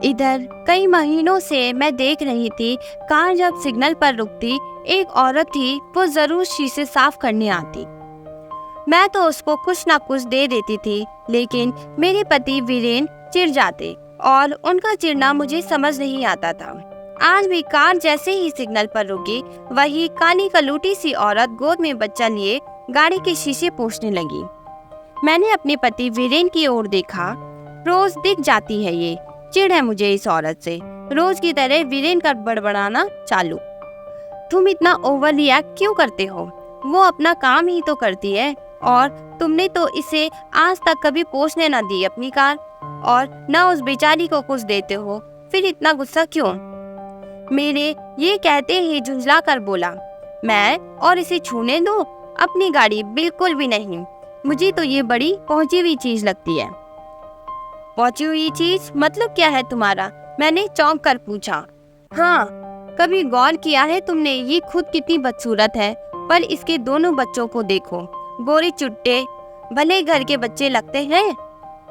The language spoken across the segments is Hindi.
इधर कई महीनों से मैं देख रही थी, कार जब सिग्नल पर रुकती एक औरत थी, वो जरूर शीशे साफ करने आती। मैं तो उसको कुछ ना कुछ दे देती थी, लेकिन मेरे पति वीरेन चिढ़ जाते और उनका चिढ़ना मुझे समझ नहीं आता था। आज भी कार जैसे ही सिग्नल पर रुकी, वही काली कलूटी सी औरत गोद में बच्चा लिए गाड़ी के शीशे पोंछने लगी। मैंने अपने पति वीरेन की ओर देखा। रोज दिख जाती है ये, चिढ़ है मुझे इस औरत से। रोज की तरह वीरेन का बड़बड़ाना चालू। तुम इतना ओवर रिएक्ट क्यों करते हो? वो अपना काम ही तो करती है, और तुमने तो इसे आज तक कभी पोंछने न दी अपनी कार, और न उस बेचारी को कुछ देते हो, फिर इतना गुस्सा क्यों? मेरे ये कहते ही झुंझला कर बोला, मैं और इसे छूने दो अपनी गाड़ी? बिल्कुल भी नहीं, मुझे तो ये बड़ी पहुंची हुई चीज लगती है। पहुंची हुई चीज मतलब क्या है तुम्हारा? मैंने चौंक कर पूछा। हाँ, कभी गौर किया है तुमने ये खुद कितनी बदसूरत है, पर इसके दोनों बच्चों को देखो, गोरे चुट्टे, भले घर के बच्चे लगते हैं।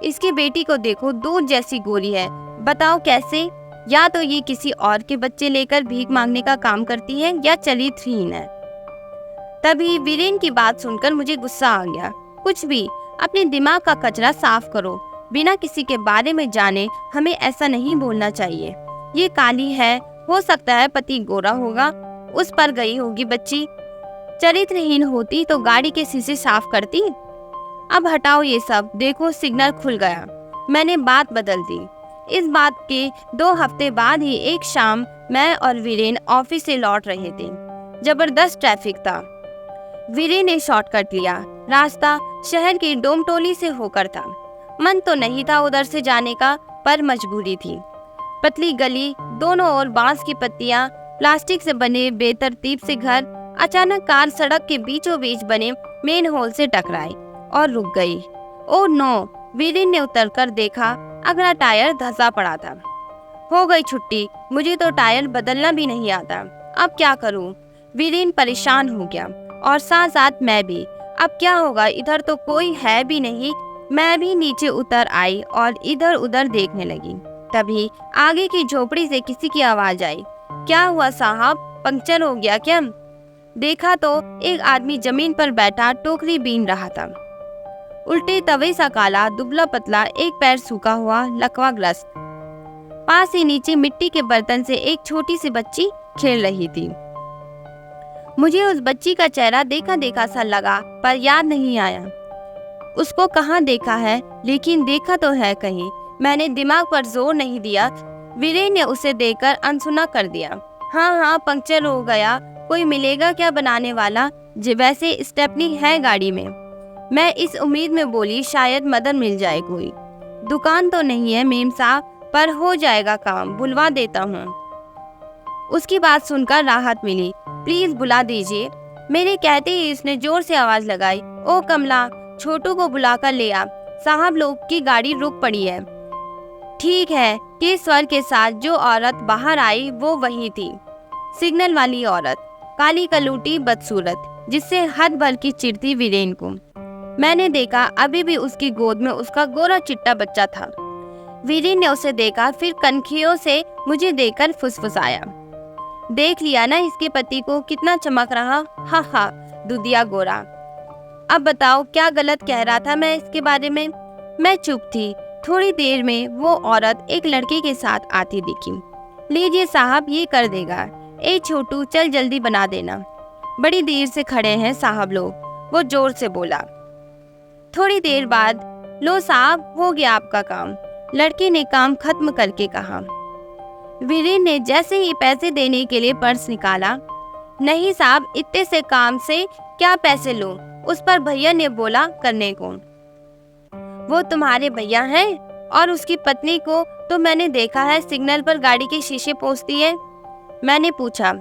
इसकी बेटी को देखो, दूध जैसी गोरी है। बताओ कैसे? या तो ये किसी और के बच्चे लेकर भीख मांगने का काम करती है, या चरित्रहीन है। तभी वीरेन की बात सुनकर मुझे गुस्सा आ गया। कुछ भी, अपने दिमाग का कचरा साफ करो। बिना किसी के बारे में जाने हमें ऐसा नहीं बोलना चाहिए। ये काली है, हो सकता है पति गोरा होगा, उस पर गई होगी बच्ची। चरित्रहीन होती तो गाड़ी के शीशे साफ करती। अब हटाओ ये सब, देखो सिग्नल खुल गया। मैंने बात बदल दी। इस बात के 2 हफ्ते बाद ही एक शाम मैं और वीरेन ऑफिस से लौट रहे थे। जबरदस्त ट्रैफिक था। वीरेन ने शॉर्टकट लिया। रास्ता शहर की डोमटोली से होकर था। मन तो नहीं था उधर से जाने का, पर मजबूरी थी। पतली गली, दोनों ओर बांस की पत्तियां, प्लास्टिक से बने बेतरतीब से घर। अचानक कार सड़क के बीचों बीच बने मेन होल से टकराई और रुक गई। Oh no! वीरेन ने उतरकर देखा, अगला टायर धंसा पड़ा था। हो गई छुट्टी, मुझे तो टायर बदलना भी नहीं आता। अब क्या करूं? वीरेन परेशान हो गया, और साथ साथ मैं भी। अब क्या होगा? इधर तो कोई है भी नहीं। मैं भी नीचे उतर आई और इधर उधर देखने लगी। तभी आगे की झोपड़ी से किसी की आवाज आई। क्या हुआ साहब, पंक्चर हो गया क्या? देखा तो एक आदमी जमीन पर बैठा टोकरी बीन रहा था। उल्टे तवे सा काला, दुबला पतला, एक पैर सूखा हुआ, लकवाग्रस्त। पास ही नीचे मिट्टी के बर्तन से एक छोटी सी बच्ची खेल रही थी। मुझे उस बच्ची का चेहरा देखा देखा सा लगा, पर याद नहीं आया उसको कहाँ देखा है, लेकिन देखा तो है कहीं। मैंने दिमाग पर जोर नहीं दिया। वीरेन ने उसे देखकर अनसुना कर दिया। हाँ, पंक्चर हो गया। कोई मिलेगा क्या बनाने वाला? वैसे स्टेपनी है गाड़ी में। मैं इस उम्मीद में बोली शायद मदद मिल जाए कोई। दुकान तो नहीं है मेम साहब, पर हो जाएगा काम, बुलवा देता हूँ। उसकी बात सुनकर राहत मिली। प्लीज बुला दीजिए। मेरे कहते ही इसने जोर से आवाज लगाई। ओ कमला, छोटू को बुलाकर ले आ, साहब लोग की गाड़ी रुक पड़ी है। ठीक है, के स्वर के साथ जो औरत बाहर आई वो वही थी, सिग्नल वाली औरत, काली कलूटी बदसूरत, जिससे हद भर की चिढ़ती वीरेन को। मैंने देखा अभी भी उसकी गोद में उसका गोरा चिट्टा बच्चा था। वीरेन ने उसे देखा, फिर कनखियों से मुझे देखकर फुसफुसाया। देख लिया ना इसके पति को, कितना चमक रहा। हा, दुधिया गोरा। अब बताओ क्या गलत कह रहा था मैं इसके बारे में? मैं चुप थी। थोड़ी देर में वो औरत एक लड़के के साथ आती दिखी। लीजिए साहब, ये कर देगा। ए छोटू, चल जल्दी बना देना, बड़ी देर से खड़े हैं साहब लोग, वो जोर से बोला। थोड़ी देर बाद, लो साहब, हो गया आपका काम, लड़के ने काम खत्म करके कहा। वीरेन ने जैसे ही पैसे देने के लिए पर्स निकाला। नहीं साहब, इतने से काम से क्या पैसे लो, उस पर भैया ने बोला करने को। वो तुम्हारे भैया हैं? और उसकी पत्नी को तो मैंने देखा है सिग्नल पर गाड़ी के शीशे पोंछती है। मैंने पूछा।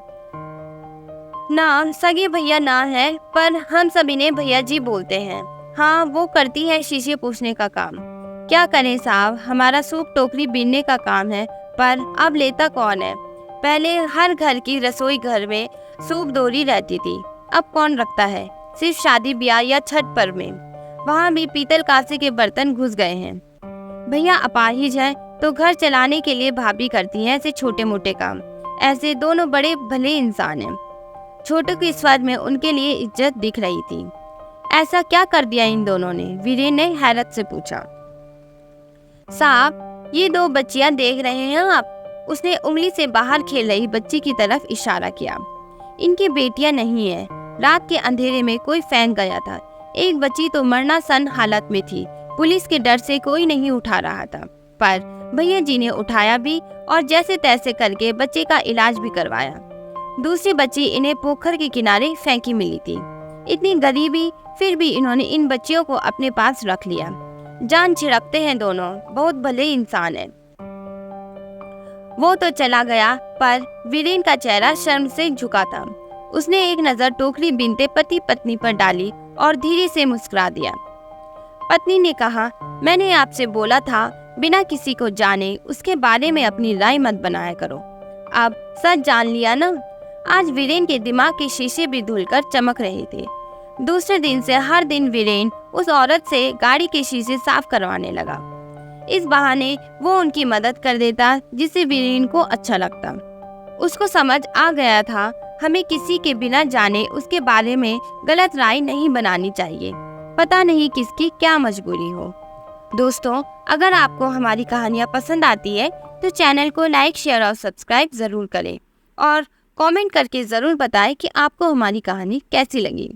ना, सगे भैया ना है, पर हम सब इन्हें भैया जी बोलते हैं। हाँ, वो करती है शीशे पोंछने का काम। क्या करें साहब, हमारा सूप टोकरी बीनने का काम है, पर अब लेता कौन है? पहले हर घर की रसोई घर में सूप डोरी रहती थी, अब कौन रखता है? सिर्फ शादी ब्याह या छठ पर्व में। वहाँ भी पीतल कांसे के बर्तन घुस गए हैं। भैया अपाहिज है, तो घर चलाने के लिए भाभी करती हैं ऐसे छोटे मोटे काम। ऐसे दोनों बड़े भले इंसान हैं। छोटू के स्वाद में उनके लिए इज्जत दिख रही थी। ऐसा क्या कर दिया इन दोनों ने? वीरेन ने हैरत से पूछा। साहब, ये दो बच्चियां देख रहे हैं आप? उसने उंगली से बाहर खेल रही बच्ची की तरफ इशारा किया। इनकी बेटियां नहीं है। रात के अंधेरे में कोई फेंक गया था। एक बच्ची तो मरनासन हालत में थी। पुलिस के डर से कोई नहीं उठा रहा था, पर भैया जी ने उठाया भी और जैसे तैसे करके बच्चे का इलाज भी करवाया। दूसरी बच्ची इन्हें पोखर के किनारे फेंकी मिली थी। इतनी गरीबी, फिर भी इन्होंने इन बच्चियों को अपने पास रख लिया। जान छिड़कते हैं दोनों, बहुत भले इंसान हैं। वो तो चला गया, पर वीरेन का चेहरा शर्म से झुका था। उसने एक नजर टोकरी बीनते पति पत्नी पर डाली और धीरे से मुस्कुरा दिया। पत्नी ने कहा, मैंने आपसे बोला था बिना किसी को जाने उसके बारे में अपनी राय मत बनाया करो। अब सच जान लिया ना? आज वीरेन के दिमाग के शीशे भी धुलकर चमक रहे थे। दूसरे दिन से हर दिन वीरेन उस औरत से गाड़ी के शीशे साफ करवाने लगा। इस बहाने वो उनकी मदद कर देता, जिससे वीरेन को अच्छा लगता। उसको समझ आ गया था हमें किसी के बिना जाने उसके बारे में गलत राय नहीं बनानी चाहिए। पता नहीं किसकी क्या मजबूरी हो। दोस्तों, अगर आपको हमारी कहानियाँ पसंद आती है तो चैनल को लाइक, शेयर और सब्सक्राइब जरूर करें और कमेंट करके ज़रूर बताएं कि आपको हमारी कहानी कैसी लगी।